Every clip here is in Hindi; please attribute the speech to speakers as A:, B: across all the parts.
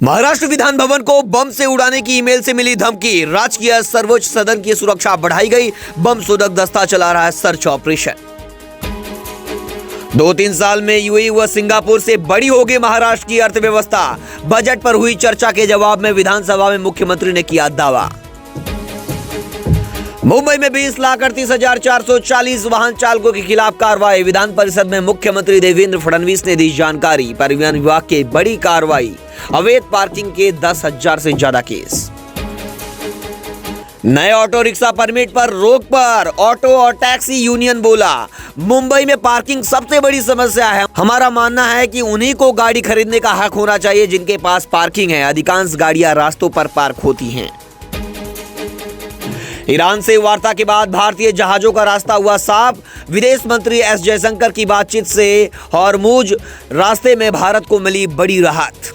A: महाराष्ट्र विधान भवन को बम से उड़ाने की ईमेल से मिली धमकी। राजकीय सर्वोच्च सदन की सुरक्षा बढ़ाई गई। बम शोधक दस्ता चला रहा है सर्च ऑपरेशन। 2-3 साल में यूएई व सिंगापुर से बड़ी होगी महाराष्ट्र की अर्थव्यवस्था। बजट पर हुई चर्चा के जवाब में विधानसभा में मुख्यमंत्री ने किया दावा। मुंबई में 20,38,440 वाहन चालकों के खिलाफ कार्रवाई। विधान परिषद में मुख्यमंत्री देवेंद्र फडणवीस ने दी जानकारी। परिवहन विभाग की बड़ी कार्रवाई। अवैध पार्किंग के 10,000 से ज्यादा केस। नए ऑटो रिक्शा परमिट पर रोक पर ऑटो और टैक्सी यूनियन बोला, मुंबई में पार्किंग सबसे बड़ी समस्या है। हमारा मानना है कि उन्हीं को गाड़ी खरीदने का हक होना चाहिए जिनके पास पार्किंग है। अधिकांश गाड़ियां रास्तों पर पार्क होती हैं। ईरान से वार्ता के बाद भारतीय जहाजों का रास्ता हुआ साफ। विदेश मंत्री एस जयशंकर की बातचीत से हॉर्मुज रास्ते में भारत को मिली बड़ी राहत।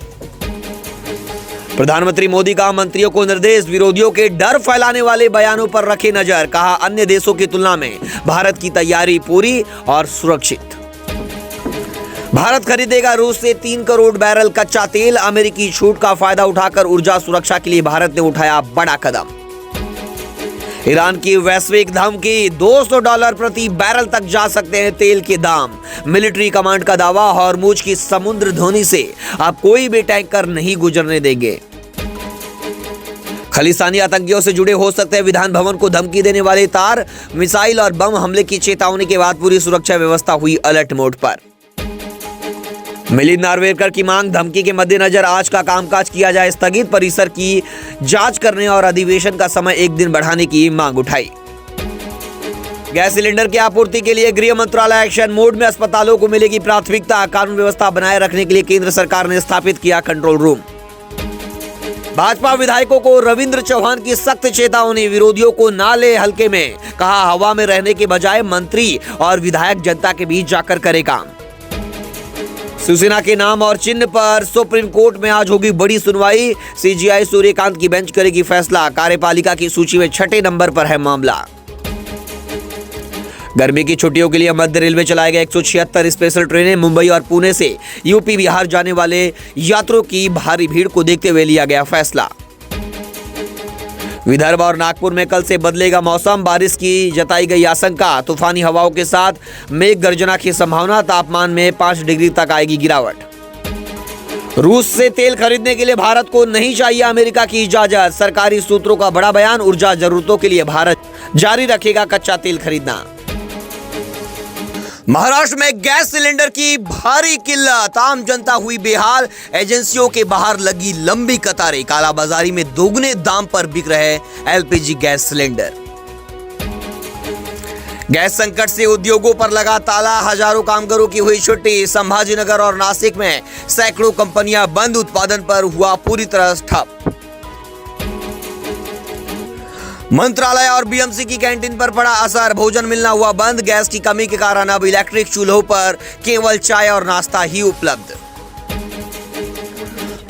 A: प्रधानमंत्री मोदी का मंत्रियों को निर्देश, विरोधियों के डर फैलाने वाले बयानों पर रखे नजर। कहा, अन्य देशों की तुलना में भारत की तैयारी पूरी और सुरक्षित। भारत खरीदेगा रूस से 3 करोड़ बैरल कच्चा तेल। अमेरिकी छूट का फायदा उठाकर ऊर्जा सुरक्षा के लिए भारत ने उठाया बड़ा कदम। ईरान की वैश्विक धमकी, $200 प्रति बैरल तक जा सकते हैं तेल के दाम। मिलिट्री कमांड का दावा, हॉर्मुज की समुद्र धोनी से अब कोई भी टैंकर नहीं गुजरने देंगे। खालिस्तानी आतंकियों से जुड़े हो सकते हैं विधान भवन को धमकी देने वाले तार। मिसाइल और बम हमले की चेतावनी के बाद पूरी सुरक्षा व्यवस्था हुई अलर्ट मोड पर। मिलिंद नार्वेकर की मांग, धमकी के मद्देनजर आज का कामकाज किया जाए स्थगित। परिसर की जांच करने और अधिवेशन का समय 1 दिन बढ़ाने की मांग उठाई। गैस सिलेंडर की आपूर्ति के लिए गृह मंत्रालय एक्शन मोड में। अस्पतालों को मिलेगी प्राथमिकता। कानून व्यवस्था बनाए रखने के लिए केंद्र सरकार ने स्थापित किया कंट्रोल रूम। भाजपा विधायकों को रविंद्र चौहान की सख्त चेतावनी, विरोधियों को ना ले हल्के में। कहा, हवा में रहने के बजाय मंत्री और विधायक जनता के बीच जाकर करे काम। शिवसेना के नाम और चिन्ह पर सुप्रीम कोर्ट में आज होगी बड़ी सुनवाई। सीजीआई सूर्यकांत की बेंच करेगी फैसला। कार्यपालिका की सूची में 6ठे नंबर पर है मामला। गर्मी की छुट्टियों के लिए मध्य रेलवे चलाएगा 176 स्पेशल ट्रेनें। मुंबई और पुणे से यूपी बिहार जाने वाले यात्रियों की भारी भीड़ को देखते हुए लिया गया फैसला। विदर्भ और नागपुर में कल से बदलेगा मौसम। बारिश की जताई गई आशंका। तूफानी हवाओं के साथ मेघ गर्जना की संभावना। तापमान में 5 डिग्री तक आएगी गिरावट। रूस से तेल खरीदने के लिए भारत को नहीं चाहिए अमेरिका की इजाजत। सरकारी सूत्रों का बड़ा बयान। ऊर्जा जरूरतों के लिए भारत जारी रखेगा कच्चा तेल खरीदना। महाराष्ट्र में गैस सिलेंडर की भारी किल्लत। आम जनता हुई बेहाल। एजेंसियों के बाहर लगी लंबी कतारें। कालाबाजारी में दोगुने दाम पर बिक रहे एलपीजी गैस सिलेंडर। गैस संकट से उद्योगों पर लगा ताला। हजारों कामगारों की हुई छुट्टी। संभाजीनगर और नासिक में सैकड़ों कंपनियां बंद। उत्पादन पर हुआ पूरी तरह ठप। मंत्रालय और बीएमसी की कैंटीन पर पड़ा असर। भोजन मिलना हुआ बंद। गैस की कमी के कारण अब इलेक्ट्रिक चूल्हों पर केवल चाय और नाश्ता ही उपलब्ध।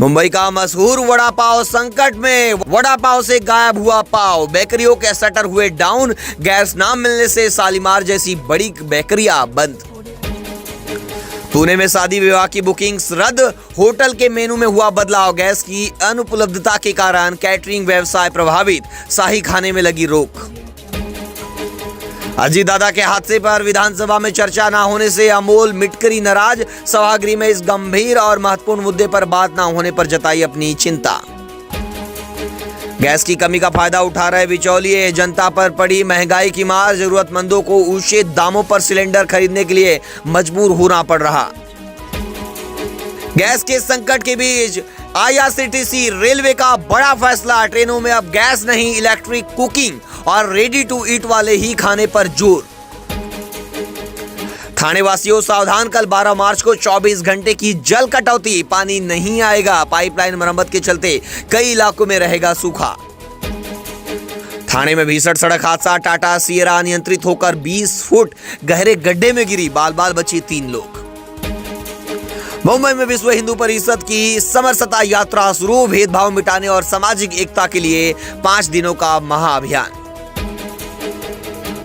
A: मुंबई का मशहूर वड़ा पाव संकट में। वड़ा पाव से गायब हुआ पाव। बेकरियों के शटर हुए डाउन। गैस ना मिलने से शालीमार जैसी बड़ी बेकरियां बंद। पुणे में शादी विवाह की बुकिंग्स रद्द। होटल के मेनू में हुआ बदलाव। गैस की अनुपलब्धता के कारण कैटरिंग व्यवसाय प्रभावित। शाही खाने में लगी रोक। अजीत दादा के हादसे पर विधानसभा में चर्चा न होने से अमोल मिटकरी नाराज। सभागृह में इस गंभीर और महत्वपूर्ण मुद्दे पर बात न होने पर जताई अपनी चिंता। गैस की कमी का फायदा उठा रहे बिचौलिए। जनता पर पड़ी महंगाई की मार। जरूरतमंदों को ऊंचे दामों पर सिलेंडर खरीदने के लिए मजबूर होना पड़ रहा। गैस के संकट के बीच आईआरसीटीसी रेलवे का बड़ा फैसला। ट्रेनों में अब गैस नहीं, इलेक्ट्रिक कुकिंग और रेडी टू ईट वाले ही खाने पर जोर। थाने वासियों सावधान, कल 12 मार्च को 24 घंटे की जल कटौती। पानी नहीं आएगा। पाइपलाइन मरम्मत के चलते कई इलाकों में रहेगा सूखा। थाने में भीषण सड़क हादसा। टाटा सिएरा अनियंत्रित होकर 20 फुट गहरे गड्ढे में गिरी। बाल बाल बचे 3 लोग। मुंबई में विश्व हिंदू परिषद की समरसता यात्रा शुरू। भेदभाव मिटाने और सामाजिक एकता के लिए 5 दिनों का महाअभियान।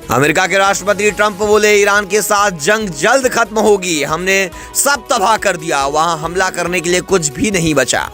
A: अमेरिका के राष्ट्रपति ट्रंप बोले, ईरान के साथ जंग जल्द खत्म होगी। हमने सब तबाह कर दिया। वहां हमला करने के लिए कुछ भी नहीं बचा।